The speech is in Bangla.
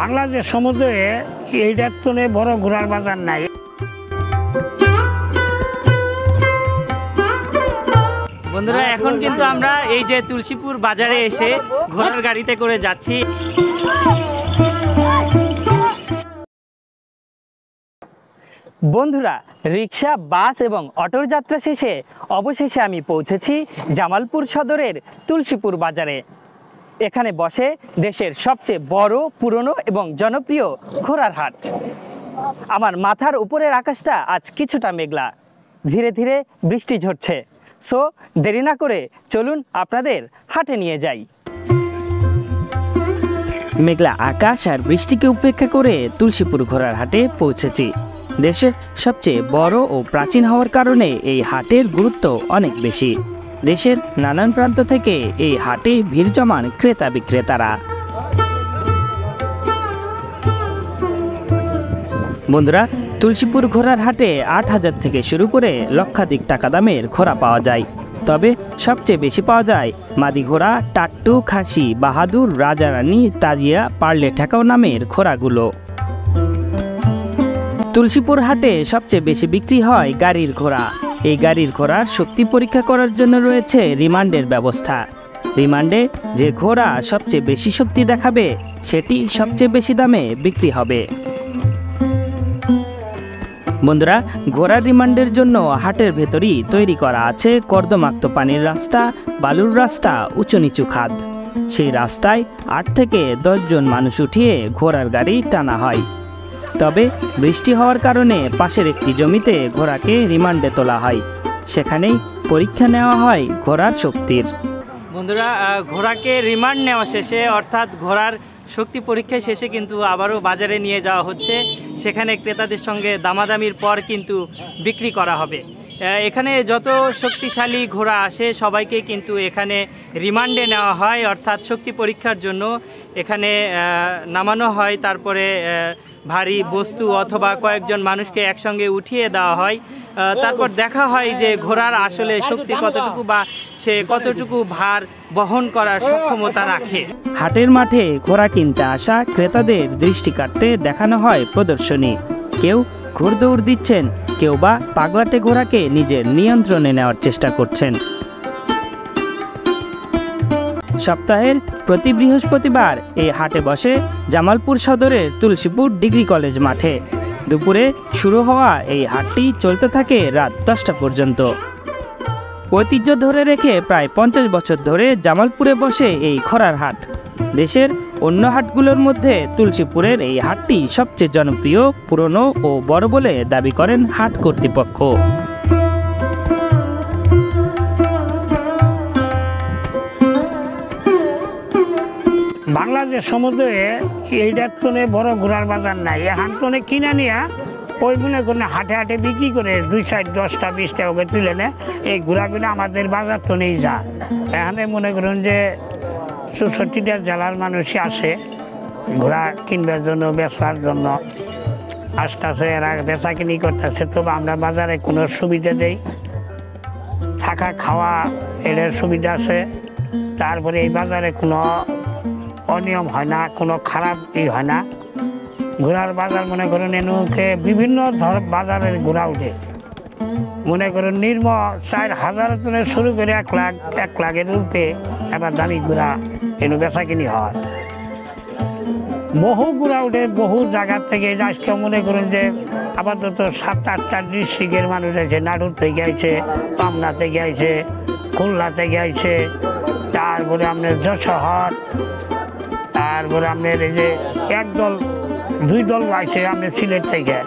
বাংলাদেশ সমুদ্রে এইটার তো বড় ঘোড়ার বাজার নাই। বন্ধুরা, এখন কিন্তু আমরা এই যে তুলসীপুর বাজারে এসে ঘোড়ার গাড়িতে করে যাচ্ছি। বন্ধুরা, রিক্সা, বাস এবং অটোর যাত্রা শেষে অবশেষে আমি পৌঁছেছি জামালপুর সদরের তুলসীপুর বাজারে। এখানে বসে দেশের সবচেয়ে বড়, পুরনো এবং জনপ্রিয় ঘোড়ার হাট। আমার মাথার উপরের আকাশটা আজ কিছুটা মেঘলা, ধীরে ধীরে বৃষ্টি ঝরছে। সো দেরি না করে চলুন আপনাদের হাটে নিয়ে যাই। মেঘলা আকাশ আর বৃষ্টিকে উপেক্ষা করে তুলসীপুর ঘোড়ার হাটে পৌঁছেছি। দেশের সবচেয়ে বড় ও প্রাচীন হওয়ার কারণে এই হাটের গুরুত্ব অনেক বেশি। দেশের নানান প্রান্ত থেকে এই হাটে ভিড় জমান ক্রেতা বিক্রেতারা। বন্ধুরা, তুলসীপুর ঘোড়ার হাটে ৮,০০০ থেকে শুরু করে লক্ষাধিক টাকা দামের ঘোড়া পাওয়া যায়। তবে সবচেয়ে বেশি পাওয়া যায় মাদি ঘোড়া, টাট্টু, খাসি, বাহাদুর, রাজারানী, তাজিয়া, পার্লে ঠেকাও নামের ঘোড়াগুলো। তুলসীপুর হাটে সবচেয়ে বেশি বিক্রি হয় গাড়ির ঘোড়া। এই গাড়ির ঘোড়ার শক্তি পরীক্ষা করার জন্য রয়েছে রিমান্ডের ব্যবস্থা। রিমান্ডে যে ঘোড়া সবচেয়ে বেশি শক্তি দেখাবে সেটি সবচেয়ে বেশি দামে বিক্রি হবে। বন্ধুরা, ঘোড়ার রিমান্ডের জন্য হাটের ভেতরই তৈরি করা আছে কর্দমাক্ত পানির রাস্তা, বালুর রাস্তা, উঁচু নিচু খাদ। সেই রাস্তায় ৮ থেকে ১০ জন মানুষ উঠিয়ে ঘোড়ার গাড়ি টানা হয়। তবে বৃষ্টি হওয়ার কারণে পাশের একটি জমিতে ঘোড়াকে রিমান্ডে তোলা হয়। সেখানেই পরীক্ষা নেওয়া হয় ঘোড়ার শক্তির। বন্ধুরা, ঘোড়াকে রিমান্ড নেওয়া শেষে, অর্থাৎ ঘোড়ার শক্তি পরীক্ষা শেষে কিন্তু আবারও বাজারে নিয়ে যাওয়া হচ্ছে। সেখানে ক্রেতাদের সঙ্গে দামাদামির পর কিন্তু বিক্রি করা হবে। এখানে যত শক্তিশালী ঘোড়া আসে সবাইকে কিন্তু এখানে রিমান্ডে নেওয়া হয়, অর্থাৎ শক্তি পরীক্ষার জন্য এখানে নামানো হয়। তারপরে ভারী বস্তু অথবা কয়েকজন মানুষকে একসঙ্গে উঠিয়ে দেওয়া হয়। তারপর দেখা হয় যে ঘোড়ার আসলে শক্তি কতটুকু বা সে কতটুকু ভার বহন করার সক্ষমতা রাখে। হাটের মাঠে ঘোড়া কিনতে আসা ক্রেতাদের দৃষ্টি কাটতে দেখানো হয় প্রদর্শনী। কেউ ঘোড়দৌড় দিচ্ছেন, কেউ বা পাগলাটে ঘোড়াকে নিজের নিয়ন্ত্রণে নেওয়ার চেষ্টা করছেন। সপ্তাহের প্রতি বৃহস্পতিবার এই হাটে বসে জামালপুর সদরের তুলসীপুর ডিগ্রি কলেজ মাঠে। দুপুরে শুরু হওয়া এই হাটটি চলতে থাকে রাত 10টা পর্যন্ত। ঐতিহ্য ধরে রেখে প্রায় 50 বছর ধরে জামালপুরে বসে এই ঘোড়ার হাট। দেশের অন্য হাটগুলোর মধ্যে তুলসীপুরের এই হাটটি সবচেয়ে জনপ্রিয়, পুরনো ও বড় বলে দাবি করেন হাট কর্তৃপক্ষ। বাংলাদেশ সমুদ্রে এইটার তো বড় ঘোড়ার বাজার নাই। এখান তো কিনে নিয়ে ওই মনে করেন হাটে হাটে বিক্রি করে 2 সাইড 10টা 20টা ওকে তুলে নেয়। এই ঘোড়াগুলো আমাদের বাজার তো নেই যা। এখানে মনে করুন যে 64টা জেলার মানুষই আসে ঘোড়া কিনবার জন্য, বেচার জন্য আসতেছে। এরা বেচা কিনি করতেছে। তবে আমরা বাজারে কোনো সুবিধা দেই, থাকা খাওয়া এটার সুবিধা আছে। তারপরে এই বাজারে কোনো অনিয়ম হয় না, কোনো খারাপ হয় না। ঘোড়ার বাজার মনে করুন এনুকে বিভিন্ন বাজারের ঘোড়া উঠে। মনে করুন নির্ম 4,000 থেকে শুরু করে 1 লাখের রূপে এবার দামি ঘোড়া এনু বেচা কিনি হয়। বহু ঘোড়া উঠে বহু জায়গার থেকে। আজকে মনে করুন যে আপাতত 7-8টা ডিস্ট্রিক্টের মানুষ আছে। নাটোর থেকে আইছে, পাবনা থেকে আইছে, খুলনা থেকে আইছে, তারপরে আপনার যশোর, তারপরে আপনার এই যে 1 দল 2 দল আইছে আপনার সিলেট থেকে।